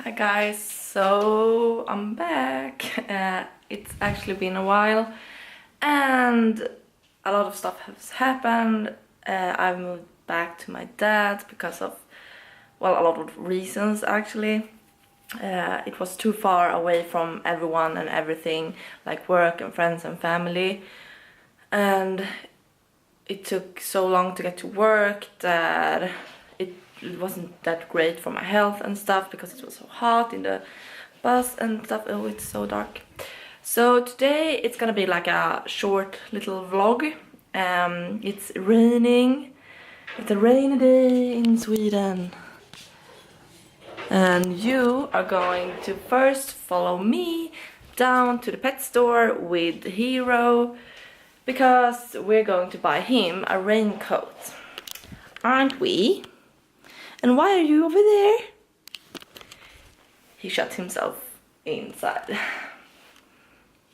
Hi guys, so I'm back. It's actually been a while and a lot of stuff has happened. I've moved back to my dad because of, well, a lot of reasons actually. It was too far away from everyone and everything, like work and friends and family, and it took so long to get to work that it wasn't that great for my health and stuff because it was so hot in the bus and stuff. Oh, it's so dark. So today it's gonna be like a short little vlog. It's raining. It's a rainy day in Sweden. And you are going to first follow me down to the pet store with Hero because we're going to buy him a raincoat. Aren't we? And why are you over there? He shut himself inside.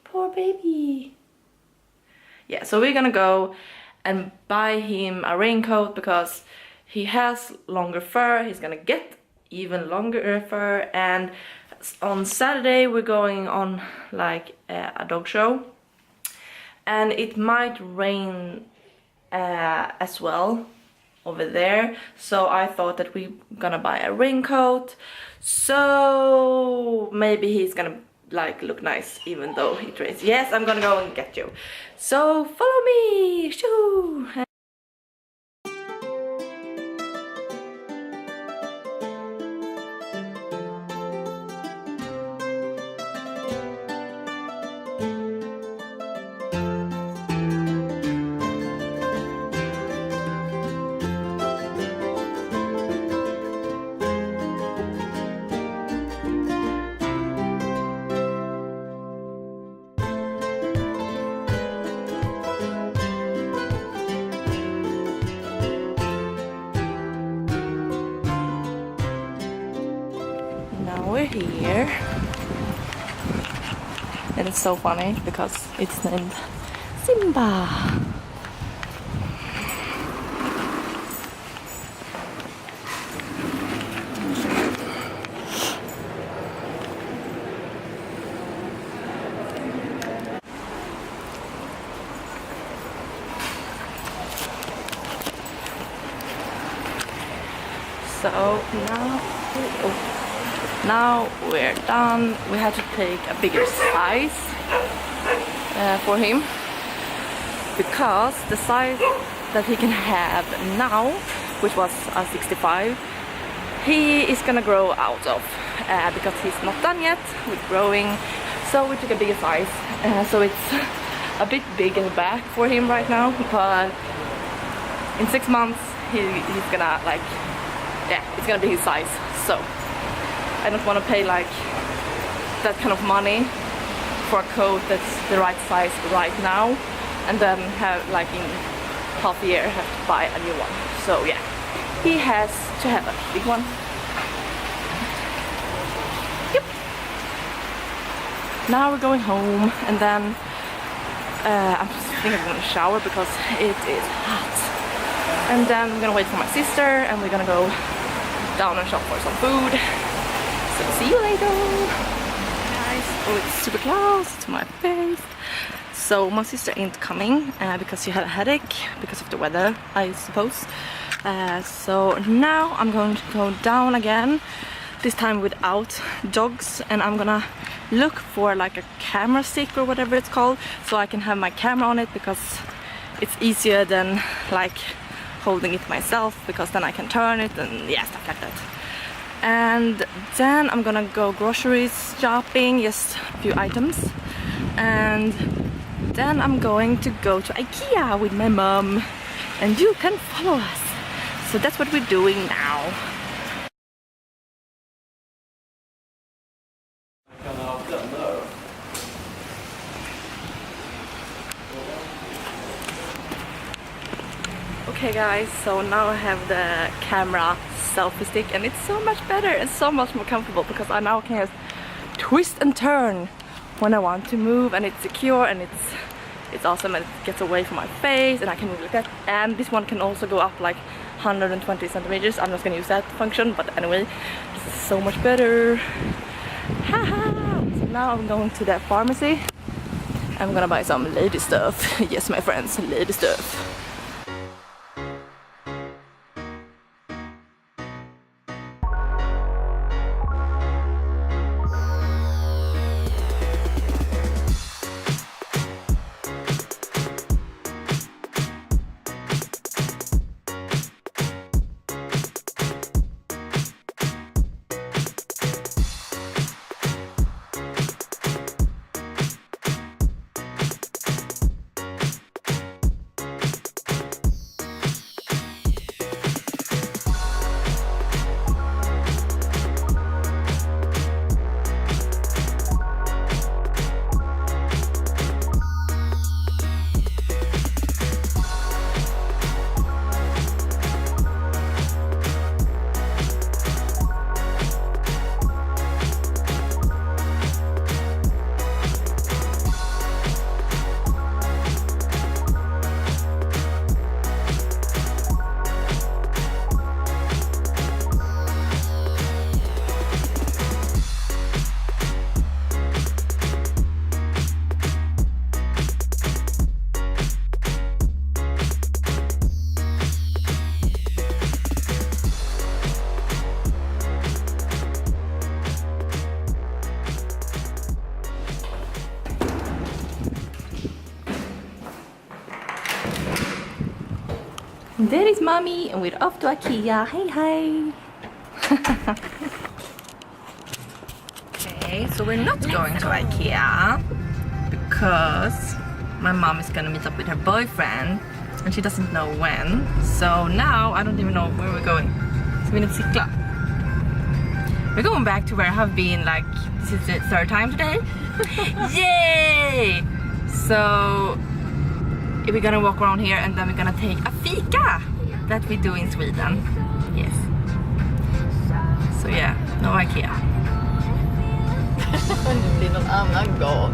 Poor baby. Yeah, so we're gonna go and buy him a raincoat because he has longer fur. He's gonna get even longer fur, and on Saturday we're going on like a dog show, and it might rain as well over there, so I thought that we're gonna buy a raincoat, so maybe he's gonna like look nice even though it rains. Yes, I'm gonna go and get you, so follow me. Shoo! We're here, and it's so funny because it's named Simba. So now we're done. We had to take a bigger size for him because the size that he can have now, which was a 65, he is gonna grow out of because he's not done yet with growing. So we took a bigger size, so it's a bit big in the back for him right now, but in 6 months he's gonna like, yeah, it's gonna be his size. So I don't want to pay like that kind of money for a coat that's the right size right now, and then have like in half a year have to buy a new one. So yeah, he has to have a big one. Yep. Now we're going home, and then I'm just thinking I'm gonna shower because it is hot, and then we're gonna wait for my sister, and we're gonna go down and shop for some food. So see you later, guys. Oh, it's super close to my face. So my sister ain't coming because she had a headache because of the weather, I suppose. So now I'm going to go down again, this time without dogs, and I'm gonna look for like a camera stick or whatever it's called, so I can have my camera on it because it's easier than like holding it myself, because then I can turn it and yeah, stuff like that. And then I'm gonna go groceries shopping, just a few items, and then I'm going to go to IKEA with my mom, and you can follow us. So that's what we're doing now. Okay guys, so now I have the camera selfie stick, and it's so much better and so much more comfortable because I now can just twist and turn when I want to move, and it's secure, and it's awesome, and it gets away from my face, and I can move like that. And this one can also go up like 120 centimeters. I'm not gonna use that function, but anyway, this is so much better. Haha! So now I'm going to that pharmacy. I'm gonna buy some lady stuff. Yes, my friends, lady stuff. There is mommy, and we're off to IKEA. Hey, hey! Okay, so we're not going to IKEA because my mom is gonna meet up with her boyfriend and she doesn't know when. So now I don't even know where we're going. So we need to cykla. We're going back to where I have been, like, this is the third time today. Yay! So we're gonna walk around here and then we're gonna take a fika that we do in Sweden. Yes. So yeah, no IKEA. Det blir någon annan gång.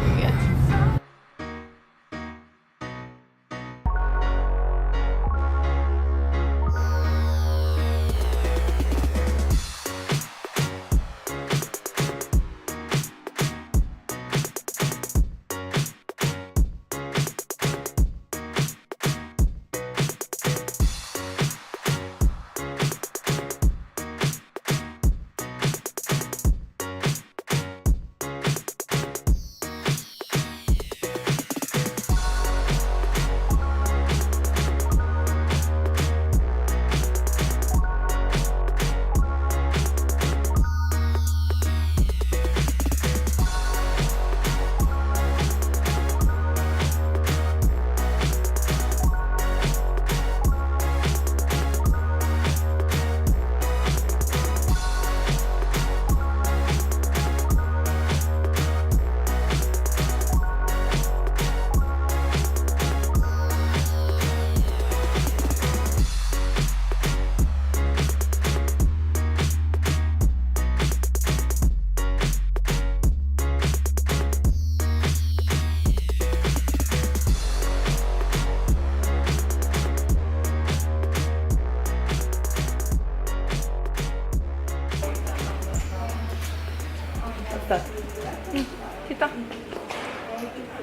Titta.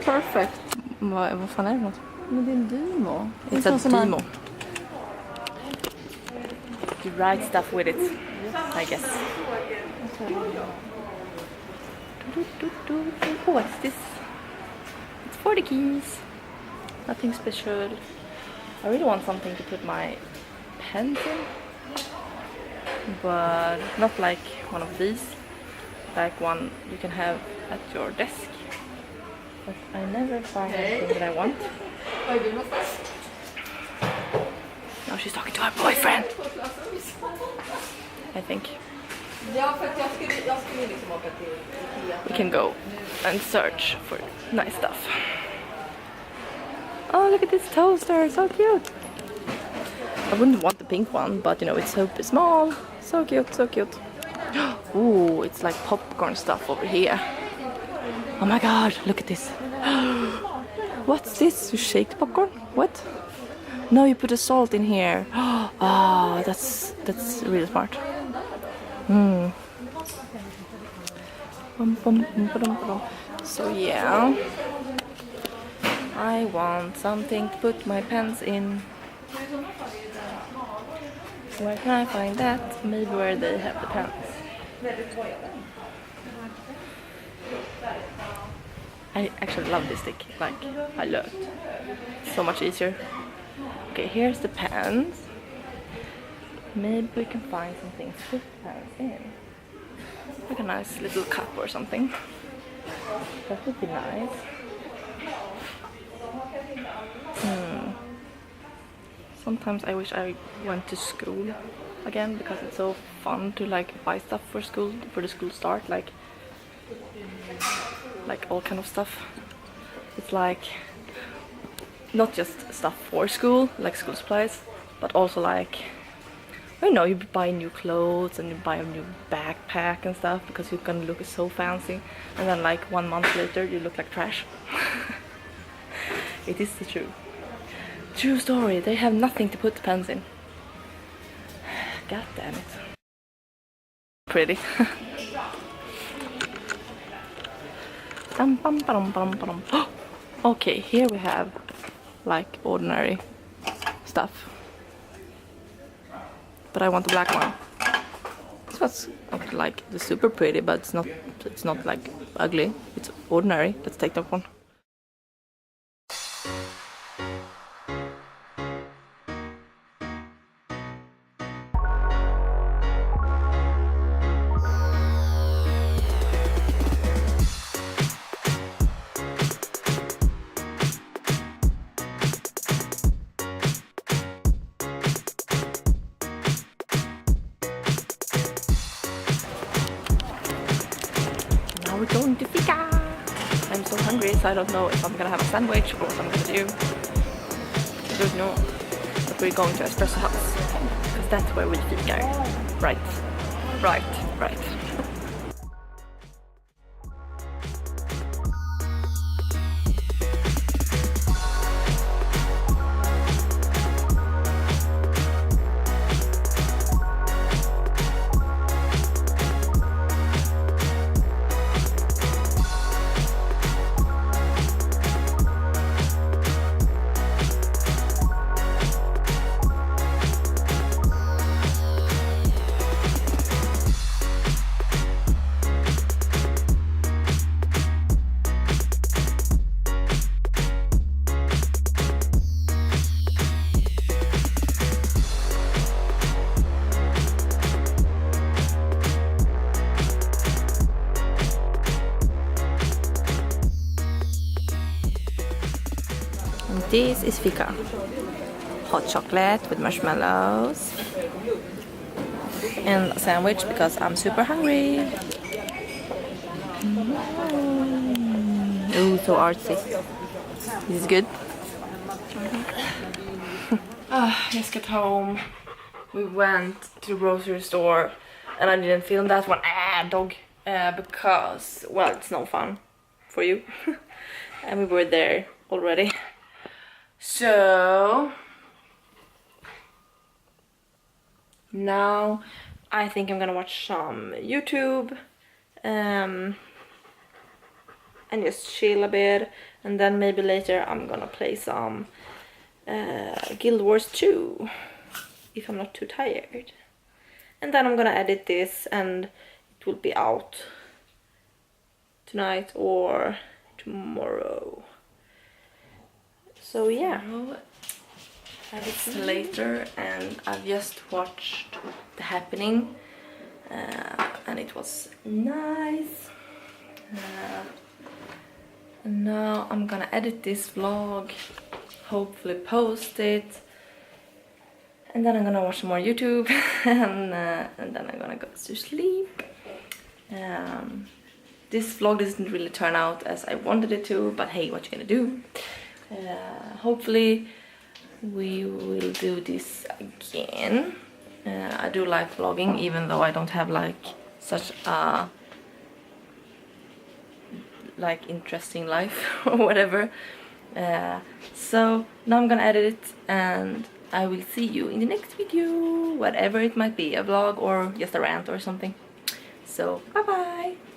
Perfect. Vad fan är det något? Men det är en dymo. It's a dymo. You write stuff with it, I guess. Oh, what's this? It's for the keys. Nothing special. I really want something to put my pens in, but not like one of these, like one you can have at your desk. But I never find anything that I want. Now she's talking to her boyfriend, I think. We can go and search for nice stuff. Oh, look at this toaster, so cute. I wouldn't want the pink one, but you know, it's so small. So cute, so cute. Ooh, it's like popcorn stuff over here. Oh my god, look at this. What's this? You shake the popcorn? What? No, you put the salt in here. Ah, that's really smart. So yeah, I want something to put my pens in. Where can I find that? Maybe where they have the pens. I actually love this stick, like, I love it. So much easier. Okay, here's the pens. Maybe we can find something to put the pens in. Like a nice little cup or something. That would be nice. Sometimes I wish I went to school again, because it's so fun to like buy stuff for school, for the school start, like all kind of stuff. It's like not just stuff for school, like school supplies, but also like, I know, you buy new clothes and you buy a new backpack and stuff because you're gonna look so fancy, and then like 1 month later you look like trash. It is the truth. True story, they have nothing to put the pens in. God damn it. Pretty. Okay, here we have like ordinary stuff. But I want the black one. This was not like the super pretty, but it's not like ugly. It's ordinary. Let's take that one. We're going to fika! I'm so hungry, so I don't know if I'm gonna have a sandwich or what I'm gonna do. I don't know. But we're going to Espresso House, because that's where we fika. Right. This is fika. Hot chocolate with marshmallows. And a sandwich because I'm super hungry. Ooh, so artsy. This is good. Just got home. We went to the grocery store and I didn't film that one. Dog. Because, well, it's no fun for you. And we were there already. So now I think I'm gonna watch some YouTube and just chill a bit, and then maybe later I'm gonna play some Guild Wars 2 if I'm not too tired, and then I'm gonna edit this and it will be out tonight or tomorrow. So yeah, it's later and I've just watched The Happening and it was nice. And now I'm gonna edit this vlog, hopefully post it, and then I'm gonna watch some more YouTube and then I'm gonna go to sleep. This vlog didn't really turn out as I wanted it to, but hey, what you gonna do? Hopefully we will do this again. I do like vlogging, even though I don't have like such a like interesting life or whatever. So now I'm gonna edit it and I will see you in the next video, whatever it might be, a vlog or just a rant or something. So bye bye!